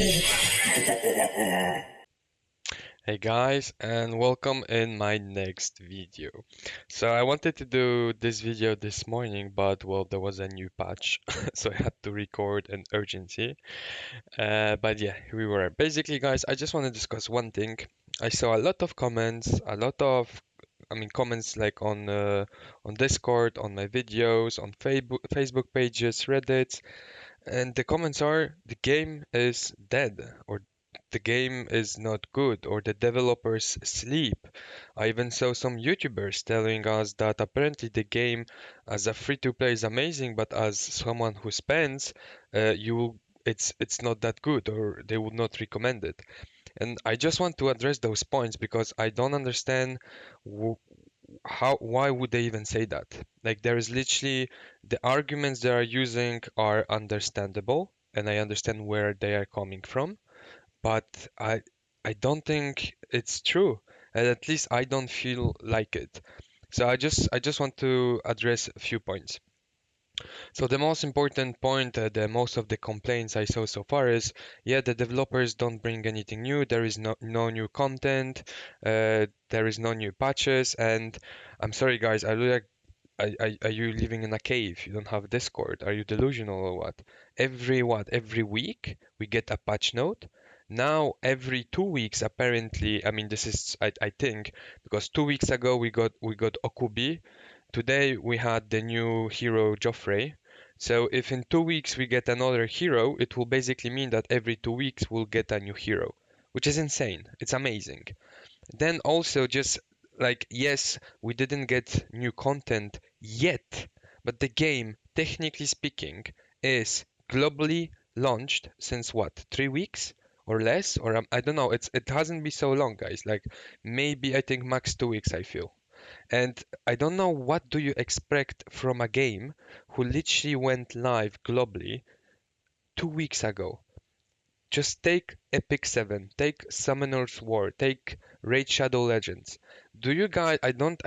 Hey guys, and welcome in my next video. So I wanted to do this video this morning, but well, there was a new patch, so I had to record an urgency. But yeah, here we were. Basically, guys, I just want to discuss one thing. I saw a lot of comments, comments like on Discord, on my videos, on Facebook pages, Reddit, and the comments are the game is dead or the game is not good or the developers sleep. I even saw some YouTubers telling us that apparently the game as a free to play is amazing, but as someone who spends, it's not that good or they would not recommend it. And I just want to address those points because I don't understand why would they even say that? Like there is literally the arguments they are using are understandable and I understand where they are coming from, but I don't think it's true. And at least I don't feel like it. So I just want to address a few points. So the most important point, the most of the complaints I saw so far is, yeah, the developers don't bring anything new. There is no new content. There is no new patches. And I'm sorry, guys. I look like, are you living in a cave? You don't have Discord. Are you delusional or what? Every week we get a patch note. Now every 2 weeks, apparently. I mean, this is I think because 2 weeks ago we got Okubi. Today we had the new hero Joffrey. So if in 2 weeks we get another hero, it will basically mean that every 2 weeks we'll get a new hero, which is insane. It's amazing. Then also just like yes, we didn't get new content yet, but the game, technically speaking, is globally launched since what, 3 weeks or less? Or I don't know. It hasn't been so long, guys. Like maybe I think max 2 weeks, I feel. And I don't know what do you expect from a game who literally went live globally 2 weeks ago. Just take Epic 7, take Summoner's War, take Raid Shadow Legends. Do you guys, I don't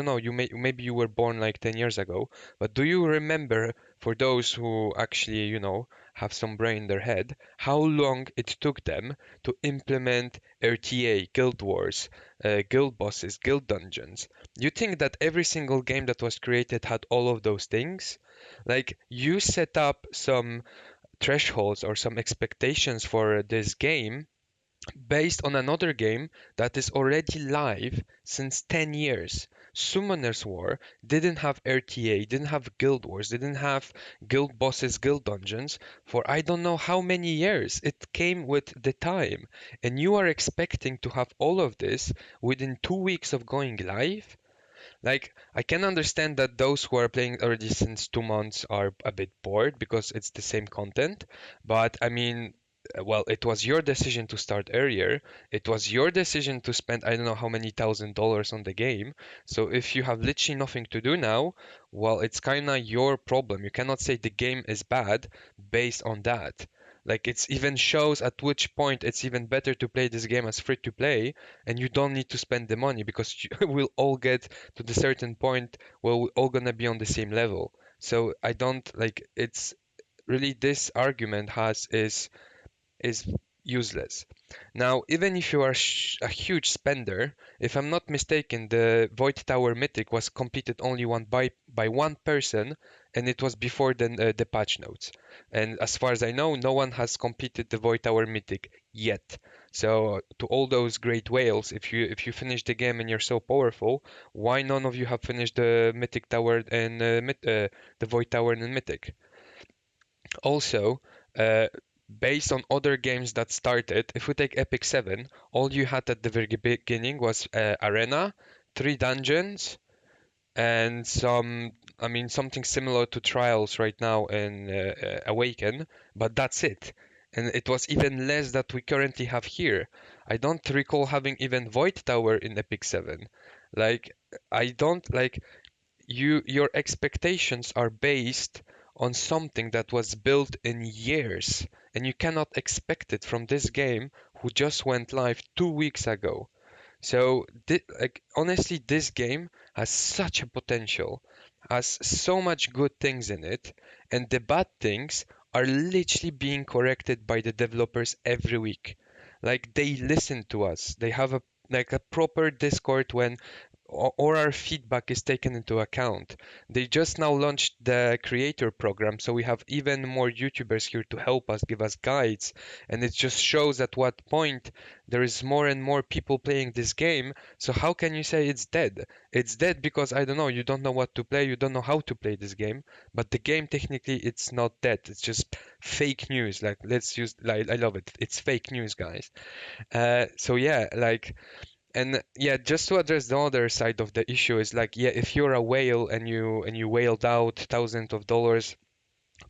know, maybe you were born like 10 years ago, but do you remember, for those who actually, have some brain in their head, how long it took them to implement RTA, Guild Wars, guild bosses, guild dungeons? You think that every single game that was created had all of those things? Like, you set up some thresholds or some expectations for this game based on another game that is already live since 10 years. Summoner's War didn't have RTA, didn't have Guild Wars, didn't have guild bosses, guild dungeons for I don't know how many years. It came with the time. And you are expecting to have all of this within 2 weeks of going live? Like, I can understand that those who are playing already since 2 months are a bit bored because it's the same content. But I mean, well, it was your decision to start earlier. It was your decision to spend I don't know how many $1,000 on the game. So if you have literally nothing to do now, well, it's kind of your problem. You cannot say the game is bad based on that. Like it's even shows at which point it's even better to play this game as free to play and you don't need to spend the money because we'll all get to the certain point where we're all gonna be on the same level. So I don't like it's really this argument has is useless. Now, even if you are a huge spender, if I'm not mistaken, the Void Tower Mythic was completed only one by one person, and it was before the patch notes. And as far as I know, no one has completed the Void Tower Mythic yet. So to all those great whales, if you finish the game and you're so powerful, why none of you have finished the Mythic Tower and the Void Tower and Mythic? Also, based on other games that started, if we take Epic 7, all you had at the very beginning was Arena, 3 dungeons, and something similar to Trials right now in Awaken, but that's it. And it was even less that we currently have here. I don't recall having even Void Tower in Epic 7. Like, I don't like your expectations are based on something that was built in years and you cannot expect it from this game who just went live 2 weeks ago. So like honestly this game has such a potential, has so much good things in it, and the bad things are literally being corrected by the developers every week. Like they listen to us. They have a proper Discord when or our feedback is taken into account. They just now launched the creator program, so we have even more YouTubers here to help us, give us guides, and it just shows at what point there is more and more people playing this game. So how can you say it's dead? It's dead because I don't know, you don't know what to play, you don't know how to play this game, but the game technically it's not dead. It's just fake news. Like let's use like I love it. It's fake news, guys. So yeah, like and yeah, just to address the other side of the issue is like, yeah, if you're a whale and you whaled out thousands of dollars,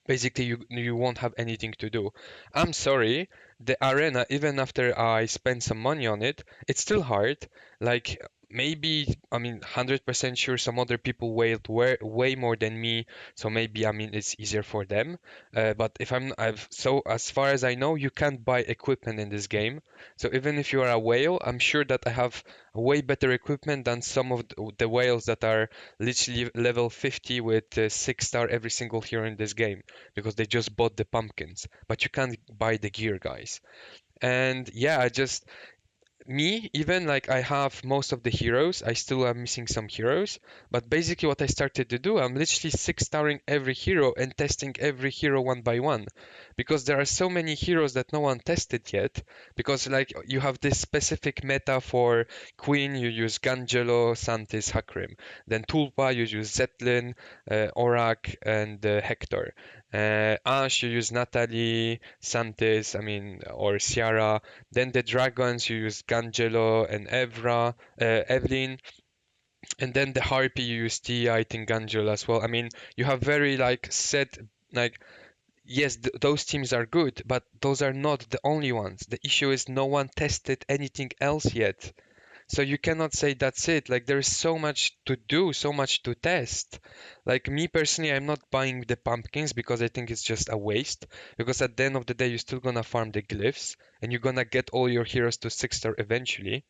basically you won't have anything to do. I'm sorry, the arena, even after I spend some money on it, it's still hard. Like maybe, I mean, 100% sure some other people whaled way more than me, so maybe I mean it's easier for them. But if I've so as far as I know, you can't buy equipment in this game. So even if you are a whale, I'm sure that I have way better equipment than some of the whales that are literally level 50 with 6-star every single hero in this game because they just bought the pumpkins, but you can't buy the gear, guys. And yeah, I just me, even like I have most of the heroes, I still am missing some heroes. But basically, what I started to do, I'm literally 6-starring every hero and testing every hero one by one. Because there are so many heroes that no one tested yet. Because, like, you have this specific meta for Queen, you use Gangelo, Santis, Hakrim. Then Tulpa, you use Zetlin, Orak, and Hector. Ashe, you use Natalie, Santis, I mean, or Ciara. Then the dragons, you use Gangelo and Evelyn, and then the harpy you use Tia, I think Gangelo as well. I mean, you have very like set like yes, those teams are good, but those are not the only ones. The issue is no one tested anything else yet. So you cannot say that's it. Like there is so much to do, so much to test. Like me personally, I'm not buying the pumpkins because I think it's just a waste. Because at the end of the day, you're still gonna farm the glyphs and you're gonna get all your heroes to 6-star eventually.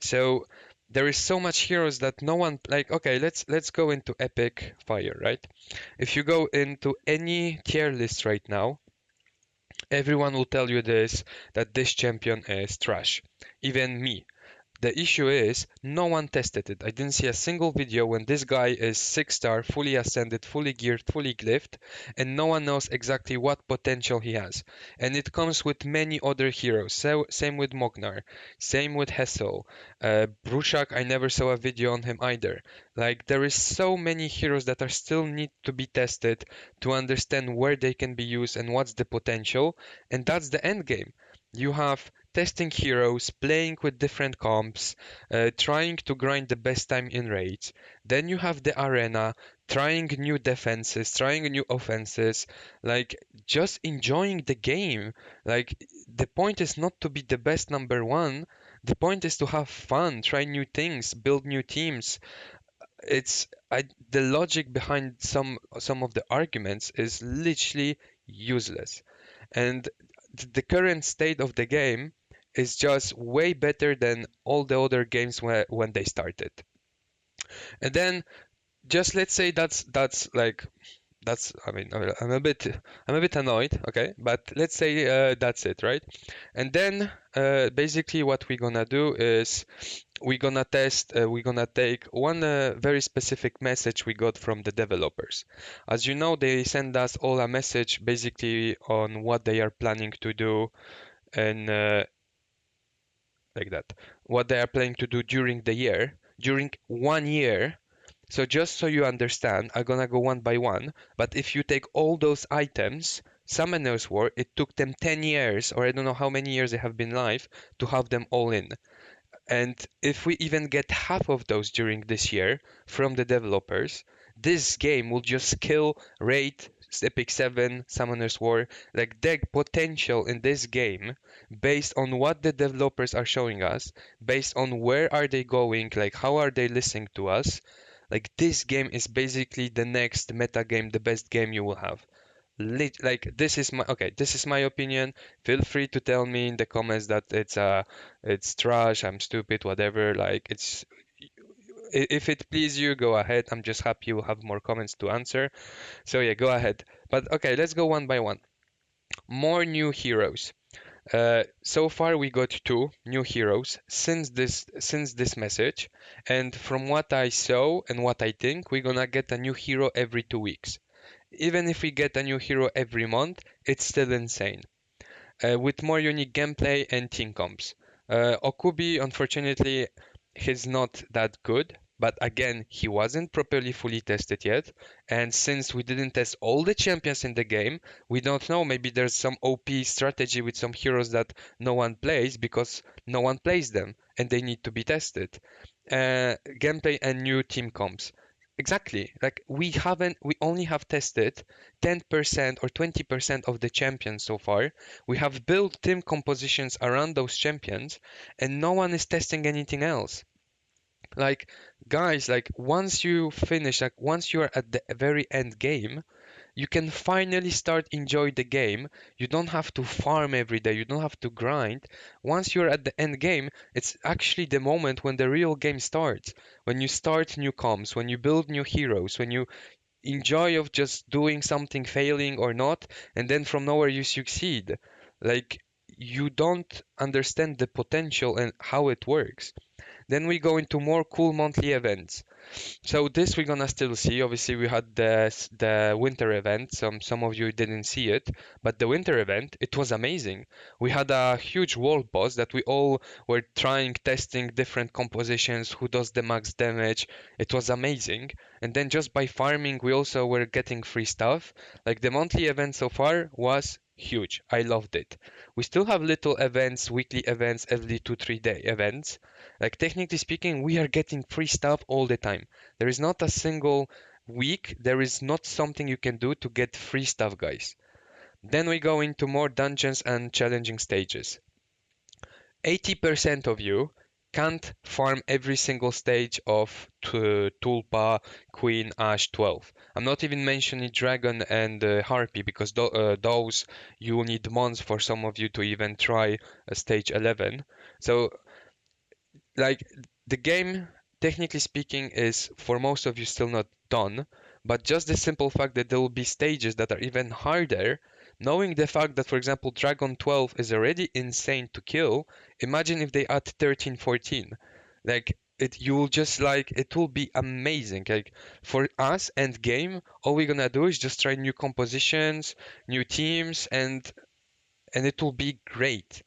So there is so much heroes that no one like. Okay, let's go into epic fire, right? If you go into any tier list right now, everyone will tell you this that this champion is trash. Even me. The issue is no one tested it. I didn't see a single video when this guy is 6-star, fully ascended, fully geared, fully glyphed, and no one knows exactly what potential he has. And it comes with many other heroes. So same with Mognar, same with Hessel. Brushak, I never saw a video on him either. Like there is so many heroes that are still need to be tested to understand where they can be used and what's the potential, and that's the end game. You have testing heroes, playing with different comps, trying to grind the best time in raids. Then you have the arena, trying new defenses, trying new offenses, like just enjoying the game. Like the point is not to be the best number one. The point is to have fun, try new things, build new teams. The logic behind some of the arguments is literally useless. And the current state of the game is just way better than all the other games when they started. And then just let's say that's like that's I mean I'm a bit annoyed, okay? But let's say that's it, right? And then basically what we're gonna do is we're gonna take one very specific message we got from the developers. As you know, they send us all a message basically on what they are planning to do and like that, what they are planning to do during the year, during 1 year. So just so you understand, I'm gonna go one by one. But if you take all those items, Summoner's War, it took them 10 years, or I don't know how many years they have been live, to have them all in. And if we even get half of those during this year from the developers, this game will just kill Raid, Epic 7, Summoner's War. Like the potential in this game, based on what the developers are showing us, based on where are they going, like how are they listening to us, like this game is basically the next meta game, the best game you will have. Like this is my opinion. Feel free to tell me in the comments that it's trash, I'm stupid, whatever. Like if it please you, go ahead. I'm just happy you have more comments to answer. So yeah, go ahead. But okay, let's go one by one. More new heroes. So far we got two new heroes since this message, and from what I saw and what I think, we're gonna get a new hero every 2 weeks. Even if we get a new hero every month, it's still insane. With more unique gameplay and team comps. Okubi, unfortunately, he's not that good, but again, he wasn't properly fully tested yet. And since we didn't test all the champions in the game, we don't know. Maybe there's some OP strategy with some heroes that no one plays because no one plays them and they need to be tested. Gameplay and new team comps. Exactly. Like we only have tested 10% or 20% of the champions so far. We have built team compositions around those champions, and no one is testing anything else. Like, guys, like once you finish, like once you are at the very end game, you can finally start enjoy the game. You don't have to farm every day. You don't have to grind. Once you're at the end game, it's actually the moment when the real game starts. When you start new comps, when you build new heroes, when you enjoy of just doing something, failing or not, and then from nowhere you succeed. Like you don't understand the potential and how it works. Then we go into more cool monthly events. So this we're gonna still see. Obviously, we had the winter event. Some of you didn't see it, but the winter event it was amazing. We had a huge world boss that we all were trying, testing different compositions, who does the max damage. It was amazing. And then just by farming, we also were getting free stuff. Like the monthly event so far was huge. I loved it. We still have little events, weekly events, every 2 3 day events. Like technically speaking, we are getting free stuff all the time. There is not a single week, there is not something you can do to get free stuff, guys. Then we go into more dungeons and challenging stages. 80% of you can't farm every single stage of Tulpa, Queen, Ash 12. I'm not even mentioning Dragon and Harpy because those you will need months for some of you to even try stage 11. So like the game technically speaking is for most of you still not done, but just the simple fact that there will be stages that are even harder, knowing the fact that for example Dragon 12 is already insane to kill, imagine if they add 13 14. Like it you will just like it will be amazing. Like for us end game all we're gonna do is just try new compositions, new teams, and it will be great.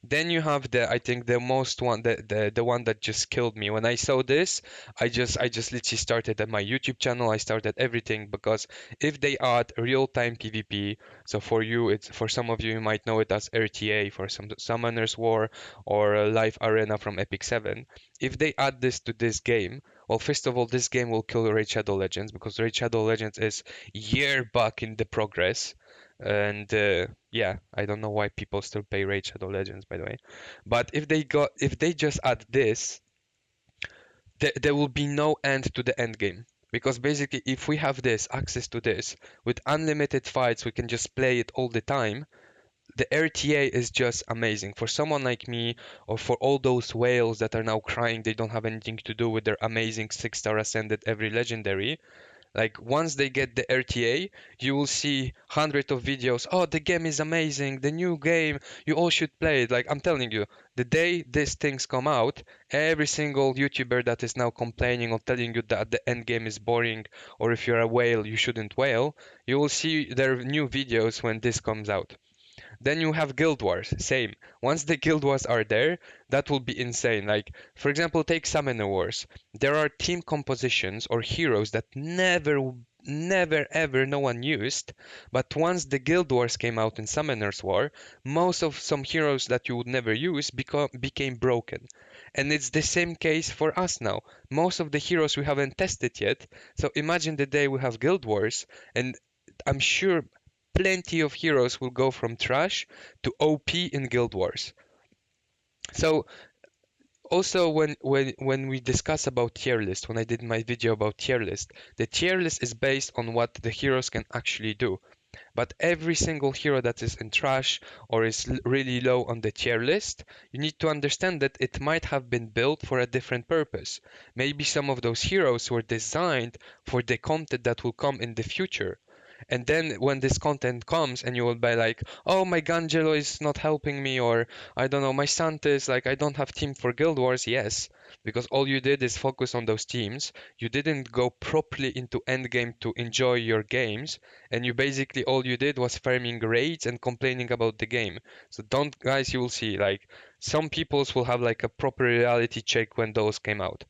Then you have I think the most one the one that just killed me. When I saw this, I just literally started at my YouTube channel. I started everything because if they add real-time PvP, so for you it's for some of you you might know it as RTA for some Summoners War or Live Arena from Epic 7. If they add this to this game, well first of all this game will kill Raid Shadow Legends because Raid Shadow Legends is year back in the progress. And yeah, I don't know why people still pay Raid Shadow Legends, by the way. But if they just add this, there will be no end to the end game. Because basically, if we have this access to this with unlimited fights, we can just play it all the time. The RTA is just amazing for someone like me, or for all those whales that are now crying they don't have anything to do with their amazing 6-star ascended every legendary. Like once they get the RTA, you will see hundreds of videos. Oh, the game is amazing, the new game, you all should play it. Like I'm telling you, the day these things come out, every single YouTuber that is now complaining or telling you that the end game is boring, or if you're a whale, you shouldn't whale, you will see their new videos when this comes out. Then you have Guild Wars, same. Once the Guild Wars are there, that will be insane. Like, for example, take Summoner Wars. There are team compositions or heroes that never ever no one used, but once the Guild Wars came out in Summoner's War, most of some heroes that you would never use became broken. And it's the same case for us now. Most of the heroes we haven't tested yet, so imagine the day we have Guild Wars, and I'm sure plenty of heroes will go from trash to OP in Guild Wars. So also when we discuss about tier list, when I did my video about tier list, the tier list is based on what the heroes can actually do. But every single hero that is in trash or is really low on the tier list, you need to understand that it might have been built for a different purpose. Maybe some of those heroes were designed for the content that will come in the future. And then when this content comes and you will be like, oh, my Gangelo is not helping me, or I don't know, my Santis, like I don't have team for Guild Wars. Yes, because all you did is focus on those teams. You didn't go properly into endgame to enjoy your games, and you basically all you did was farming raids and complaining about the game. So don't, guys, you will see like some peoples will have like a proper reality check when those came out.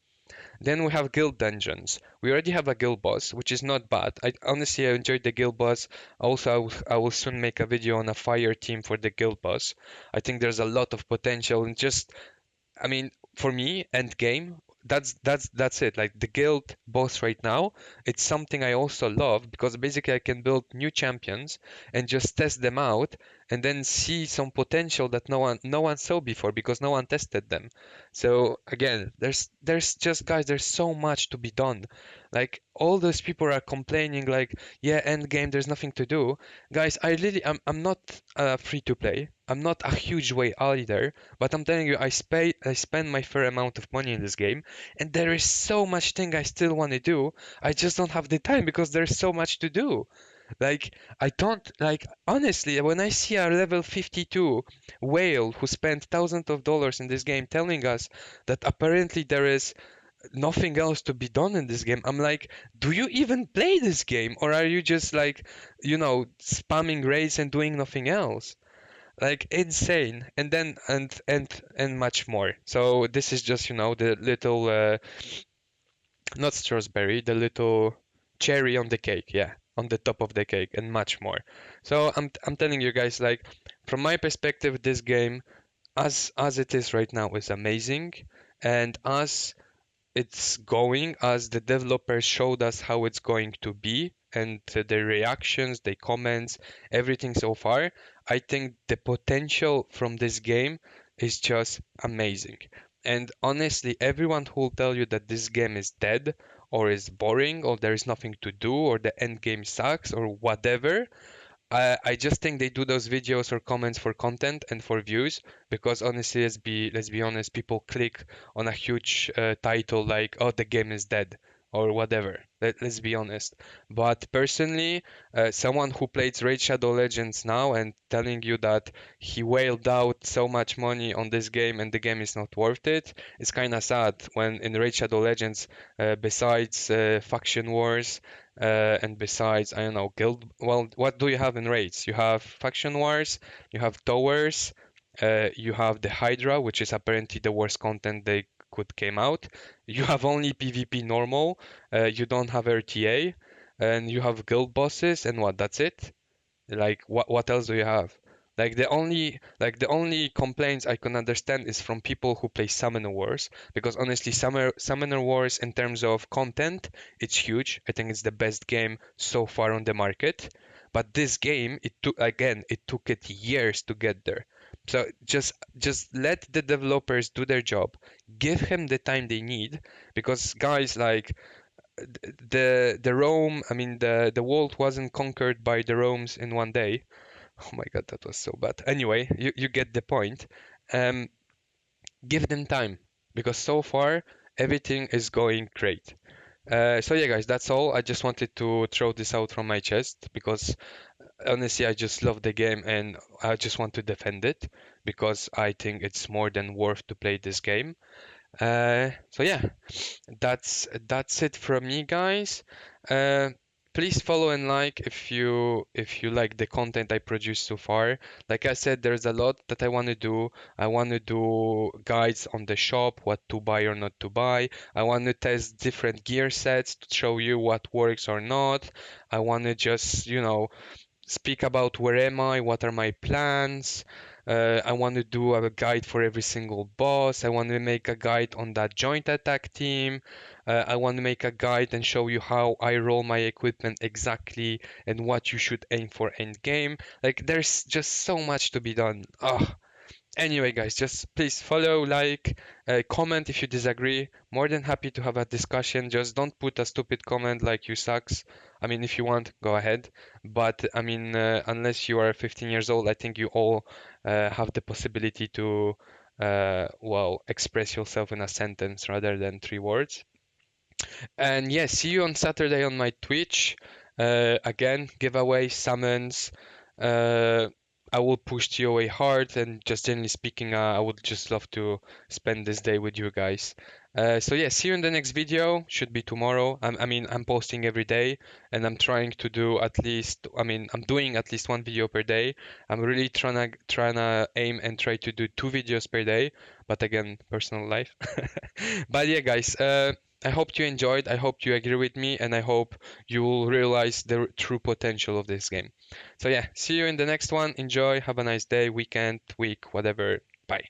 Then we have guild dungeons. We already have a guild boss, which is not bad. I honestly I enjoyed the guild boss. Also, I will soon make a video on a fire team for the guild boss. I think there's a lot of potential and just, I mean, for me, end game, that's it. Like the guild boss right now, it's something I also love because basically I can build new champions and just test them out and then see some potential that no one saw before because no one tested them. So again, there's just, guys, there's so much to be done. Like all those people are complaining like, yeah, end game, there's nothing to do. Guys, I'm not free to play. I'm not a huge way either. But I'm telling you, I spend my fair amount of money in this game, and there is so much thing I still want to do. I just don't have the time because there's so much to do. Like I don't like honestly, when I see a level 52 whale who spent thousands of dollars in this game telling us that apparently there is nothing else to be done in this game, I'm like, do you even play this game or are you just like, spamming raids and doing nothing else? Like insane. And then and much more. So this is just the little not strawberry, the little cherry on the cake, yeah, on the top of the cake, and much more. So I'm telling you guys, like, from my perspective, this game as it is right now is amazing, and it's going as the developers showed us how it's going to be, and the reactions, the comments, everything so far. I think the potential from this game is just amazing. And honestly, everyone who will tell you that this game is dead or is boring or there is nothing to do or the end game sucks or whatever, I just think they do those videos or comments for content and for views because honestly, let's be honest, people click on a huge title like, "Oh, the game is dead" or whatever. Let's be honest. But personally, someone who plays Raid Shadow Legends now and telling you that he whaled out so much money on this game and the game is not worth it, it's kind of sad when in Raid Shadow Legends, besides faction wars and besides, I don't know, guild. Well, what do you have in raids? You have faction wars, you have towers, you have the Hydra, which is apparently the worst content they could came out. You have only PvP normal. You don't have RTA, and you have guild bosses, and what? That's it. Like what else do you have? Like the only complaints I can understand is from people who play Summoner Wars because honestly Summoner Wars in terms of content it's huge. I think it's the best game so far on the market. But this game it took it years to get there. So just let the developers do their job. Give him the time they need because guys like the Rome, I mean the world wasn't conquered by the Romes in one day. Oh my God, that was so bad. Anyway, you get the point. Um, Give them time because so far everything is going great. So yeah, guys, that's all. I just wanted to throw this out from my chest because honestly, I just love the game and I just want to defend it because I think it's more than worth to play this game. So yeah, that's it from me, guys. Uh, Please follow and like if you like the content I produced so far. Like I said, there's a lot that I want to do. I want to do guides on the shop, what to buy or not to buy. I want to test different gear sets to show you what works or not. I want to just, speak about where am I, what are my plans. I want to do a guide for every single boss. I want to make a guide on that joint attack team. I want to make a guide and show you how I roll my equipment exactly and what you should aim for end game. Like there's just so much to be done. Anyway, guys, just please follow, like, comment if you disagree. More than happy to have a discussion. Just don't put a stupid comment like you sucks. I mean, if you want, go ahead. But I mean, unless you are 15 years old, I think you all have the possibility to, well, express yourself in a sentence rather than three words. And yeah, see you on Saturday on my Twitch. Again, giveaway, summons. Uh, I will push TOA hard, and just generally speaking, I would just love to spend this day with you guys. So yeah, see you in the next video. Should be tomorrow. I mean, I'm posting every day, and I'm trying to do at least. I mean, I'm doing at least one video per day. I'm really trying to aim and try to do 2 videos per day. But again, personal life. But yeah, guys. I hope you enjoyed. I hope you agree with me, and I hope you will realize the true potential of this game. So yeah, see you in the next one. Enjoy. Have a nice day, weekend, week, whatever. Bye.